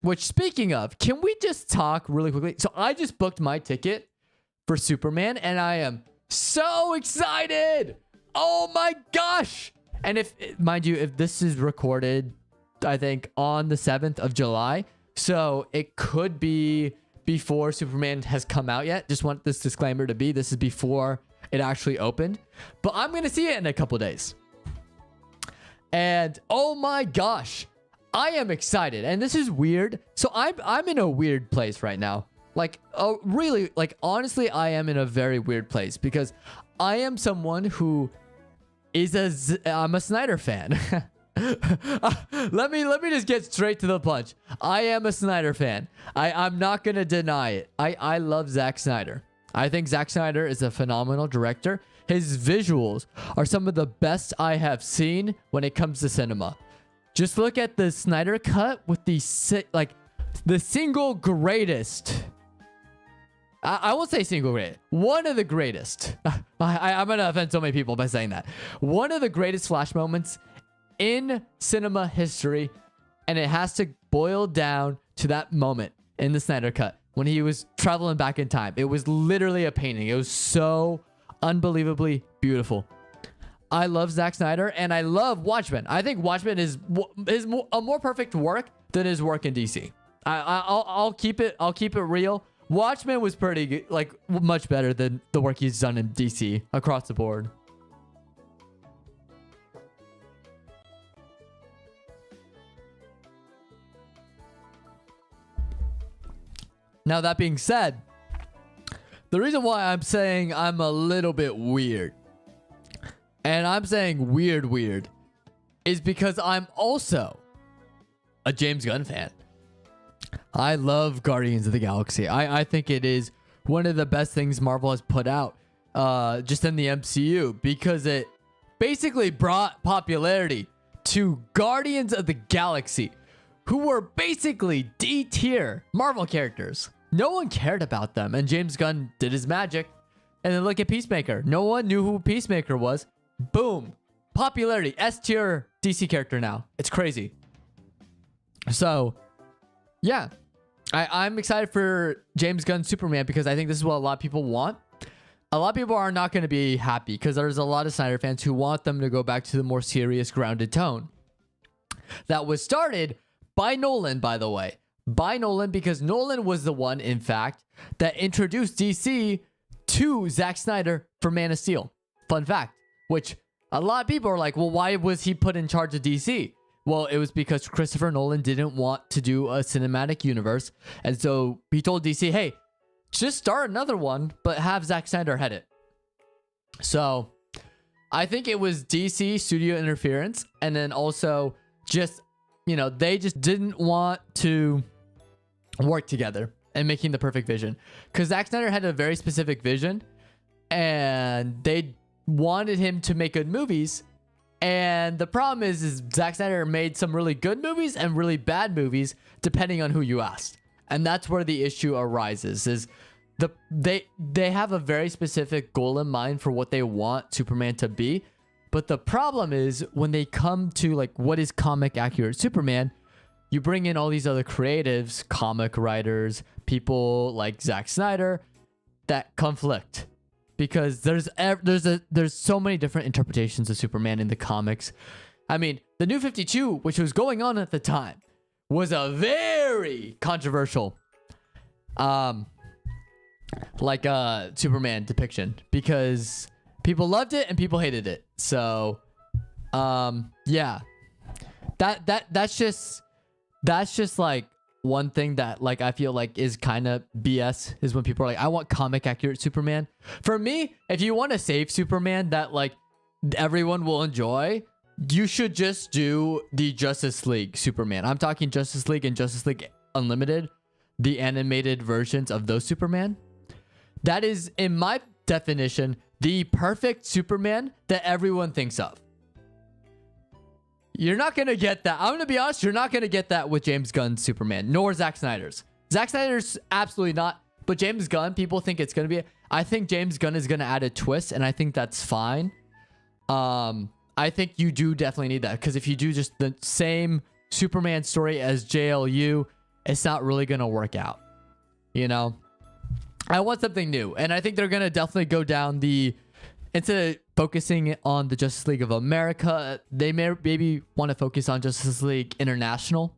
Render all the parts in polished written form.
Which, speaking of, can we just talk really quickly? So I just booked my ticket for Superman, and I am so excited. Oh my gosh. And if, mind you, if this is recorded, I think on the 7th of July, so it could be before Superman has come out yet. Just want this disclaimer to be, this is before it actually opened, but I'm going to see it in a couple days. And oh my gosh, I am excited. And this is weird. So I'm in a weird place right now. Like, oh, really, like, honestly, I am in a very weird place because I am someone who is I'm a Snyder fan. let me just get straight to the punch. I am a Snyder fan. I'm not going to deny it. I love Zack Snyder. I think Zack Snyder is a phenomenal director. His visuals are some of the best I have seen when it comes to cinema. Just look at the Snyder cut with the single greatest. I won't say single greatest. One of the greatest. I'm going to offend so many people by saying that. One of the greatest Flash moments in cinema history. And it has to boil down to that moment in the Snyder cut when he was traveling back in time. It was literally a painting. It was so unbelievably beautiful. I love Zack Snyder, and I love Watchmen. I think Watchmen is a more perfect work than his work in DC. I'll keep it real. Watchmen was pretty good, like much better than the work he's done in DC across the board. Now, that being said, the reason why I'm saying I'm a little bit weird, and I'm saying weird, is because I'm also a James Gunn fan. I love Guardians of the Galaxy. I think it is one of the best things Marvel has put out just in the MCU, because it basically brought popularity to Guardians of the Galaxy, who were basically D-tier Marvel characters. No one cared about them, and James Gunn did his magic. And then look at Peacemaker. No one knew who Peacemaker was. Boom. Popularity. S-tier DC character now. It's crazy. So, yeah. I'm excited for James Gunn's Superman because I think this is what a lot of people want. A lot of people are not going to be happy because there's a lot of Snyder fans who want them to go back to the more serious, grounded tone that was started by Nolan, by the way. By Nolan, because Nolan was the one, in fact, that introduced DC to Zack Snyder for Man of Steel. Fun fact, which a lot of people are like, well, why was he put in charge of DC? Well, it was because Christopher Nolan didn't want to do a cinematic universe. And so he told DC, hey, just start another one, but have Zack Snyder head it. So I think it was DC studio interference. And then also just, you know, they just didn't want to work together and making the perfect vision. Because Zack Snyder had a very specific vision. And they wanted him to make good movies. And the problem is Zack Snyder made some really good movies and really bad movies, depending on who you asked. And that's where the issue arises, is they have a very specific goal in mind for what they want Superman to be. But the problem is when they come to like what is comic accurate Superman, you bring in all these other creatives, comic writers, people like Zack Snyder that conflict. Because there's so many different interpretations of Superman in the comics. I mean, the New 52, which was going on at the time, was a very controversial Superman depiction, because people loved it and people hated it. So yeah, that's just like one thing that like I feel like is kind of BS, is when people are like, I want comic accurate Superman. For me, if you want to save Superman that like everyone will enjoy, you should just do the Justice League Superman. I'm talking Justice League and Justice League Unlimited, the animated versions of those Superman. That is, in my definition, the perfect Superman that everyone thinks of. You're not going to get that. I'm going to be honest. You're not going to get that with James Gunn's Superman, nor Zack Snyder's. Zack Snyder's absolutely not. But James Gunn, people think it's going to be. I think James Gunn is going to add a twist, and I think that's fine. I think you do definitely need that, because if you do just the same Superman story as JLU, it's not really gonna work out. You know, I want something new, and I think they're gonna definitely go down the, instead of focusing on the Justice League of America, they maybe want to focus on Justice League International,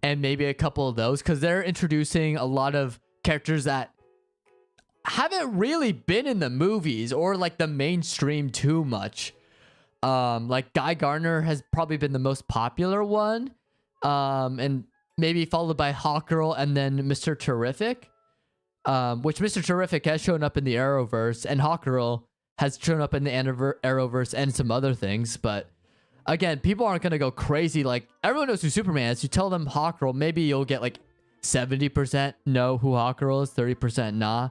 and maybe a couple of those, because they're introducing a lot of characters that haven't really been in the movies or like the mainstream too much. Like Guy Gardner has probably been the most popular one, and maybe followed by Hawkgirl and then Mr. Terrific, which Mr. Terrific has shown up in the Arrowverse, and Hawkgirl has shown up in the Arrowverse and some other things. But again, people aren't going to go crazy. Like, everyone knows who Superman is. You tell them Hawkgirl, maybe you'll get like 70% know who Hawkgirl is, 30% nah.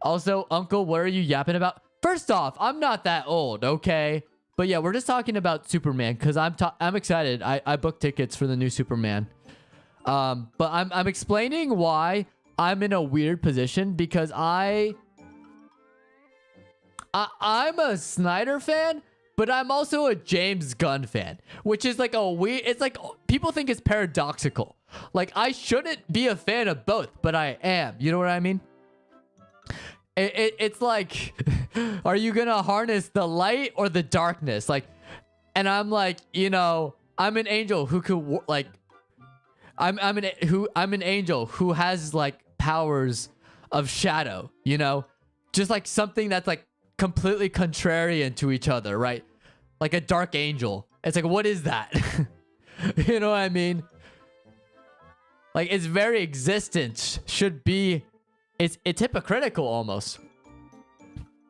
Also, Uncle, what are you yapping about? First off, I'm not that old, okay? But yeah, we're just talking about Superman because I'm excited. I booked tickets for the new Superman. But I'm explaining why I'm in a weird position, because I'm a Snyder fan, but I'm also a James Gunn fan, which is like a weird, it's like people think it's paradoxical. Like, I shouldn't be a fan of both, but I am. You know what I mean? It's like, are you gonna harness the light or the darkness? Like, and I'm like, you know, I'm an angel who could like, I'm an angel who has like powers of shadow, you know, just like something that's like completely contrarian to each other, right? Like a dark angel. It's like, what is that? You know what I mean? Like, its very existence should be, it's hypocritical almost.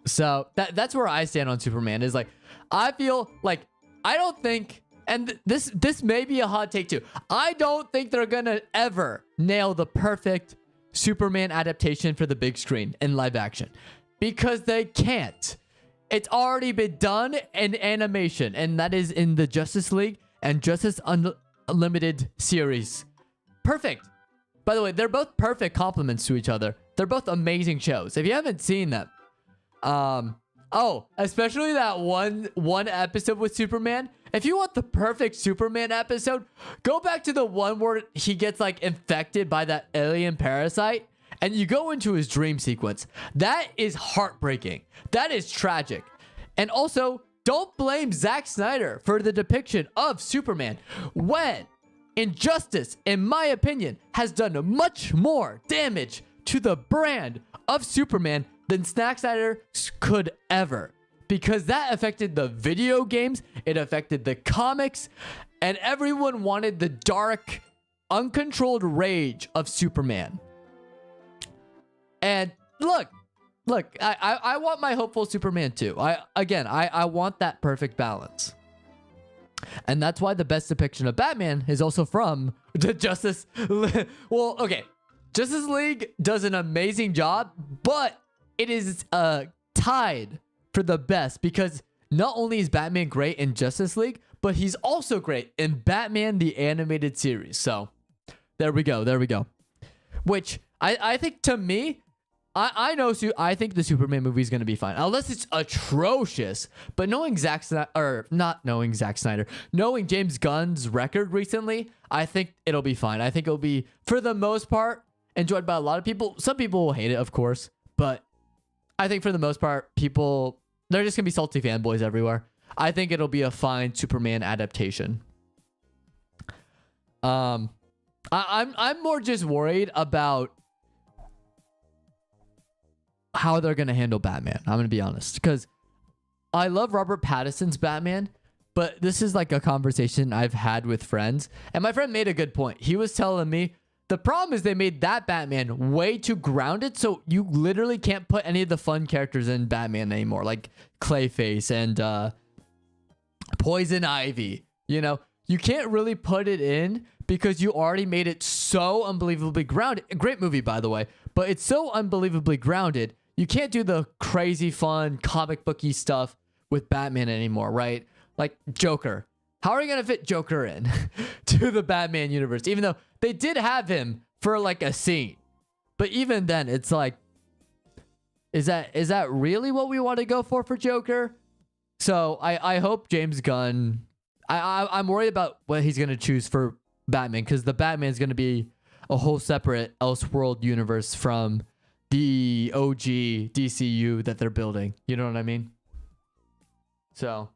So that's where I stand on Superman, is like, I feel like, I don't think, and this may be a hot take too, I don't think they're gonna ever nail the perfect Superman adaptation for the big screen in live action, because they can't. It's already been done in animation, and that is in the Justice League and Justice Unlimited series. Perfect. By the way, they're both perfect complements to each other. They're both amazing shows. If you haven't seen them, oh, especially that one episode with Superman. If you want the perfect Superman episode, go back to the one where he gets like infected by that alien parasite, and you go into his dream sequence. That is heartbreaking. That is tragic. And also, don't blame Zack Snyder for the depiction of Superman, when Injustice, in my opinion, has done much more damage to the brand of Superman than Zack Snyder could ever. Because that affected the video games, it affected the comics, and everyone wanted the dark, uncontrolled rage of Superman. And look, I want my hopeful Superman too. I want that perfect balance. And that's why the best depiction of Batman is also from the Justice League. Well, okay. Justice League does an amazing job, but it is tied for the best, because not only is Batman great in Justice League, but he's also great in Batman the Animated Series. So there we go. Which I think, to me, I think the Superman movie is going to be fine. Unless it's atrocious. But knowing knowing James Gunn's record recently, I think it'll be fine. I think it'll be, for the most part, enjoyed by a lot of people. Some people will hate it, of course. But I think for the most part, people, they're just going to be salty fanboys everywhere. I think it'll be a fine Superman adaptation. I'm more just worried about how they're going to handle Batman. I'm going to be honest, because I love Robert Pattinson's Batman, but this is like a conversation I've had with friends, and my friend made a good point. He was telling me the problem is they made that Batman way too grounded, so you literally can't put any of the fun characters in Batman anymore, like Clayface and Poison Ivy. You know, you can't really put it in because you already made it so unbelievably grounded. Great movie, by the way, but it's so unbelievably grounded. You can't do the crazy fun comic booky stuff with Batman anymore, right? Like Joker. How are you going to fit Joker in to the Batman universe? Even though they did have him for like a scene. But even then, it's like, is that really what we want to go for Joker? So I hope James Gunn, I'm worried about what he's going to choose for Batman, because the Batman is going to be a whole separate Elseworld universe from the OG DCU that they're building. You know what I mean? So